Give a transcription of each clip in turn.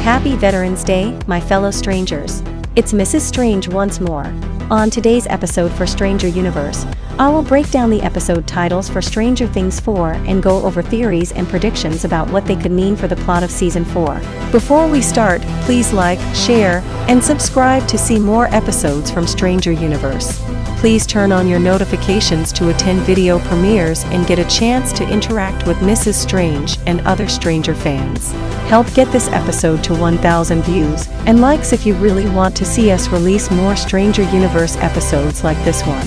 Happy Veterans Day, my fellow strangers. It's Mrs. Strange once more. On today's episode for Stranger Universe, I will break down the episode titles for Stranger Things 4 and go over theories and predictions about what they could mean for the plot of Season 4. Before we start, please like, share, and subscribe to see more episodes from Stranger Universe. Please turn on your notifications to attend video premieres and get a chance to interact with Mrs. Strange and other Stranger fans. Help get this episode to 1,000 views and likes if you really want to see us release more Stranger Universe episodes like this one.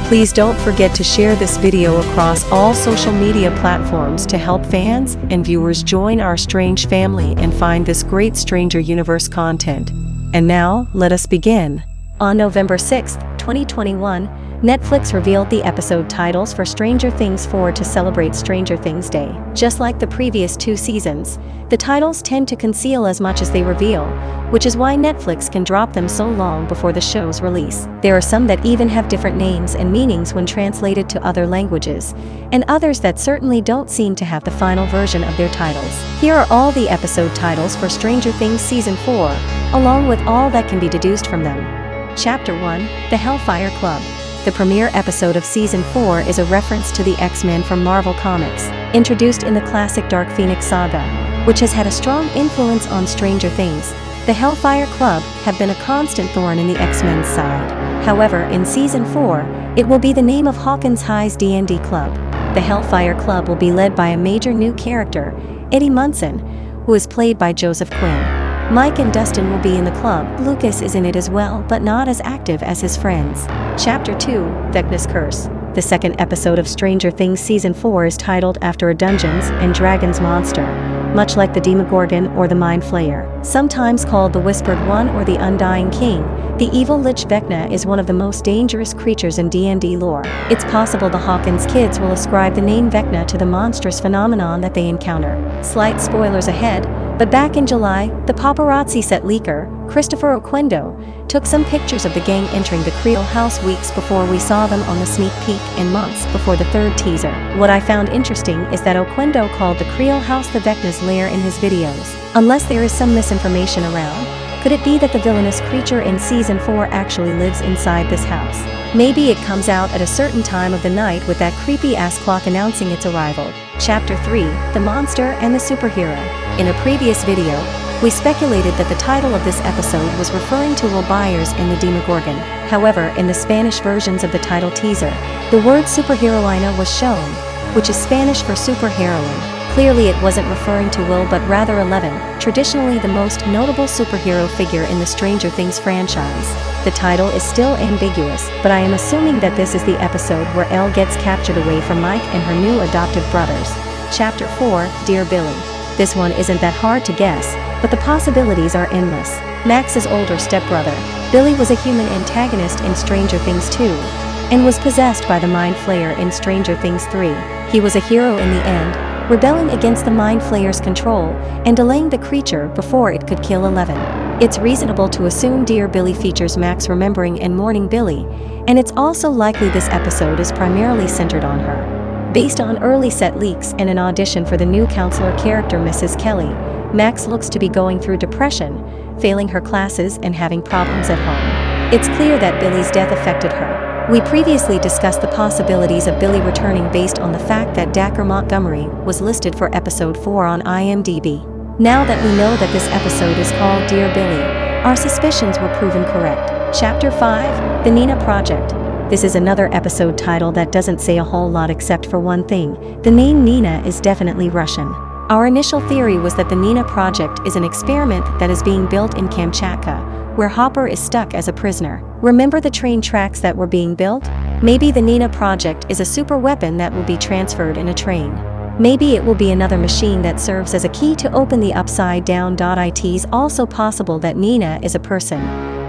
Please don't forget to share this video across all social media platforms to help fans and viewers join our Strange family and find this great Stranger Universe content. And now, let us begin. On November 6, 2021, Netflix revealed the episode titles for Stranger Things 4 to celebrate Stranger Things Day. Just like the previous 2 seasons, the titles tend to conceal as much as they reveal, which is why Netflix can drop them so long before the show's release. There are some that even have different names and meanings when translated to other languages, and others that certainly don't seem to have the final version of their titles. Here are all the episode titles for Stranger Things Season 4, along with all that can be deduced from them. Chapter 1, The Hellfire Club. The premiere episode of Season 4 is a reference to the X-Men from Marvel Comics, introduced in the classic Dark Phoenix saga, which has had a strong influence on Stranger Things. The Hellfire Club have been a constant thorn in the X-Men's side. However, in Season 4, it will be the name of Hawkins High's D&D club. The Hellfire Club will be led by a major new character, Eddie Munson, who is played by Joseph Quinn. Mike and Dustin will be in the club. Lucas is in it as well, but not as active as his friends. Chapter 2, Vecna's Curse. The second episode of Stranger Things Season 4 is titled after a Dungeons and Dragons monster, much like the Demogorgon or the Mind Flayer. Sometimes called the Whispered One or the Undying King, the evil Lich Vecna is one of the most dangerous creatures in D&D lore. It's possible the Hawkins kids will ascribe the name Vecna to the monstrous phenomenon that they encounter. Slight spoilers ahead, but back in July, the paparazzi set leaker, Christopher Oquendo, took some pictures of the gang entering the Creel house weeks before we saw them on the sneak peek and months before the third teaser. What I found interesting is that Oquendo called the Creel house the Vecna's lair in his videos. Unless there is some misinformation around, could it be that the villainous creature in Season 4 actually lives inside this house? Maybe it comes out at a certain time of the night with that creepy-ass clock announcing its arrival. Chapter 3, The Monster and the Superhero. In a previous video, we speculated that the title of this episode was referring to Will Byers and the Demogorgon. However, in the Spanish versions of the title teaser, the word superheroína was shown, which is Spanish for superheroine. Clearly it wasn't referring to Will but rather Eleven, traditionally the most notable superhero figure in the Stranger Things franchise. The title is still ambiguous, but I am assuming that this is the episode where Elle gets captured away from Mike and her new adoptive brothers. Chapter 4, Dear Billy. This one isn't that hard to guess, but the possibilities are endless. Max's older stepbrother, Billy, was a human antagonist in Stranger Things 2, and was possessed by the Mind Flayer in Stranger Things 3. He was a hero in the end, rebelling against the Mind Flayer's control and delaying the creature before it could kill Eleven. It's reasonable to assume Dear Billy features Max remembering and mourning Billy, and it's also likely this episode is primarily centered on her. Based on early set leaks and an audition for the new counselor character Mrs. Kelly, Max looks to be going through depression, failing her classes and having problems at home. It's clear that Billy's death affected her. We previously discussed the possibilities of Billy returning based on the fact that Dacre Montgomery was listed for episode 4 on IMDb. Now that we know that this episode is called Dear Billy, our suspicions were proven correct. Chapter 5, The Nina Project. This is another episode title that doesn't say a whole lot except for one thing: the name Nina is definitely Russian. Our initial theory was that the Nina Project is an experiment that is being built in Kamchatka, where Hopper is stuck as a prisoner. Remember the train tracks that were being built? Maybe the Nina Project is a super weapon that will be transferred in a train. Maybe it will be another machine that serves as a key to open the upside down. It's also possible that Nina is a person,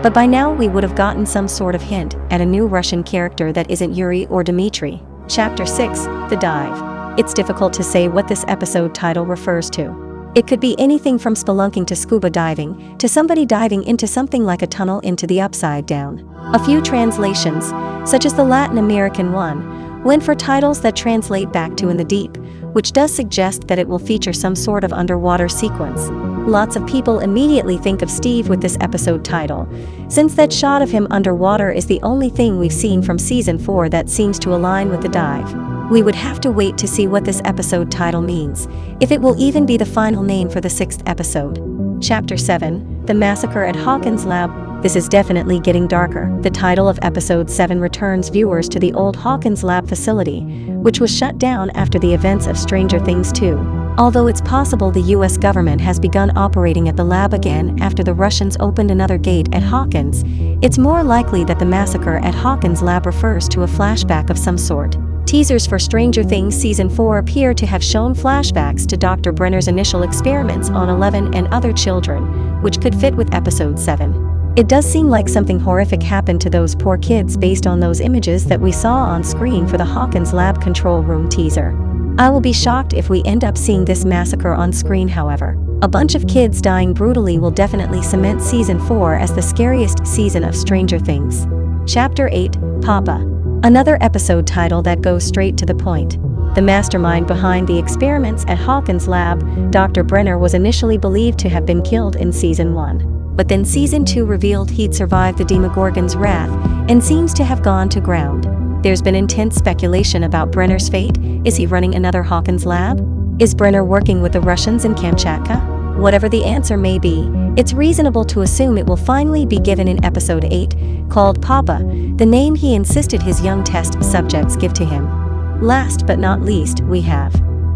but by now we would have gotten some sort of hint at a new Russian character that isn't Yuri or Dmitri. Chapter 6, The Dive. It's difficult to say what this episode title refers to. It could be anything from spelunking to scuba diving, to somebody diving into something like a tunnel into the upside down. A few translations, such as the Latin American one, went for titles that translate back to In the Deep, which does suggest that it will feature some sort of underwater sequence. Lots of people immediately think of Steve with this episode title, since that shot of him underwater is the only thing we've seen from Season 4 that seems to align with the dive. We would have to wait to see what this episode title means, if it will even be the final name for the 6th episode. Chapter 7, The Massacre at Hawkins Lab. This is definitely getting darker. The title of Episode 7 returns viewers to the old Hawkins Lab facility, which was shut down after the events of Stranger Things 2. Although it's possible the US government has begun operating at the lab again after the Russians opened another gate at Hawkins, it's more likely that the massacre at Hawkins Lab refers to a flashback of some sort. Teasers for Stranger Things Season 4 appear to have shown flashbacks to Dr. Brenner's initial experiments on 11 and other children, which could fit with Episode 7. It does seem like something horrific happened to those poor kids based on those images that we saw on screen for the Hawkins Lab control room teaser. I will be shocked if we end up seeing this massacre on screen, however. A bunch of kids dying brutally will definitely cement Season 4 as the scariest season of Stranger Things. Chapter 8, Papa. Another episode title that goes straight to the point. The mastermind behind the experiments at Hawkins Lab, Dr. Brenner, was initially believed to have been killed in Season 1. But then Season 2 revealed he'd survived the Demogorgon's wrath and seems to have gone to ground. There's been intense speculation about Brenner's fate. Is he running another Hawkins Lab? Is Brenner working with the Russians in Kamchatka? Whatever the answer may be, it's reasonable to assume it will finally be given in Episode 8, called Papa, the name he insisted his young test subjects give to him. Last but not least, we have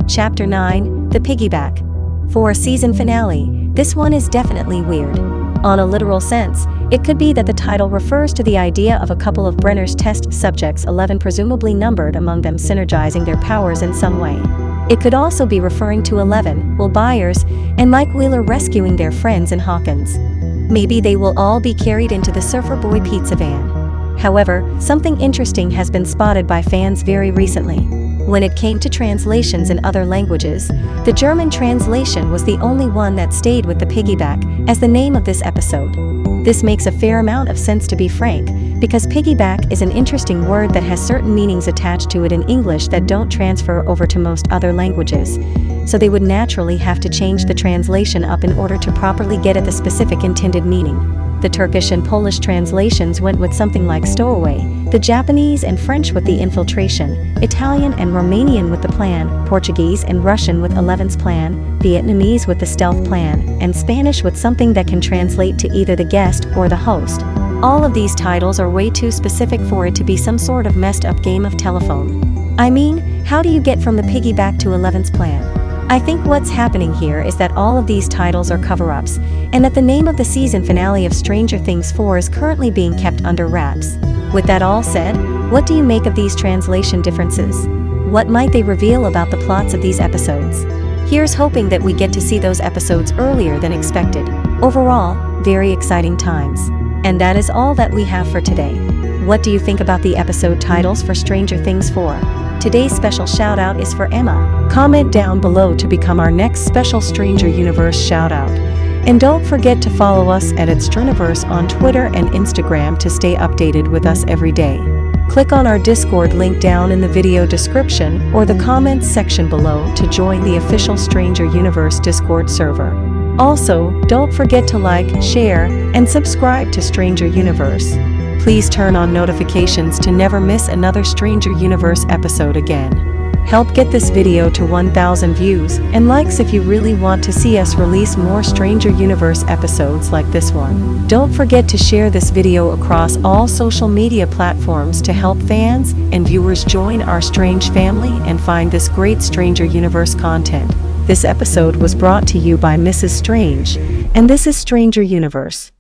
Chapter 9, The Piggyback. For a season finale, this one is definitely weird. On a literal sense, it could be that the title refers to the idea of a couple of Brenner's test subjects, 11 presumably numbered among them, synergizing their powers in some way. It could also be referring to 11, Will Byers, and Mike Wheeler rescuing their friends in Hawkins. Maybe they will all be carried into the Surfer Boy pizza van. However, something interesting has been spotted by fans very recently. When it came to translations in other languages, the German translation was the only one that stayed with the piggyback as the name of this episode. This makes a fair amount of sense, to be frank, because piggyback is an interesting word that has certain meanings attached to it in English that don't transfer over to most other languages, so they would naturally have to change the translation up in order to properly get at the specific intended meaning. The Turkish and Polish translations went with something like stowaway, the Japanese and French with the infiltration, Italian and Romanian with the plan, Portuguese and Russian with 11's plan, Vietnamese with the stealth plan, and Spanish with something that can translate to either the guest or the host. All of these titles are way too specific for it to be some sort of messed up game of telephone. I mean, how do you get from the piggyback to 11's plan? I think what's happening here is that all of these titles are cover-ups, and that the name of the season finale of Stranger Things 4 is currently being kept under wraps. With that all said, what do you make of these translation differences? What might they reveal about the plots of these episodes? Here's hoping that we get to see those episodes earlier than expected. Overall, very exciting times. And that is all that we have for today. What do you think about the episode titles for Stranger Things 4? Today's special shout-out is for Emma. Comment down below to become our next special Stranger Universe shout-out. And don't forget to follow us at @Straniverse on Twitter and Instagram to stay updated with us every day. Click on our Discord link down in the video description or the comments section below to join the official Stranger Universe Discord server. Also, don't forget to like, share, and subscribe to Stranger Universe. Please turn on notifications to never miss another Stranger Universe episode again. Help get this video to 1,000 views and likes if you really want to see us release more Stranger Universe episodes like this one. Don't forget to share this video across all social media platforms to help fans and viewers join our strange family and find this great Stranger Universe content. This episode was brought to you by Mrs. Strange, and this is Stranger Universe.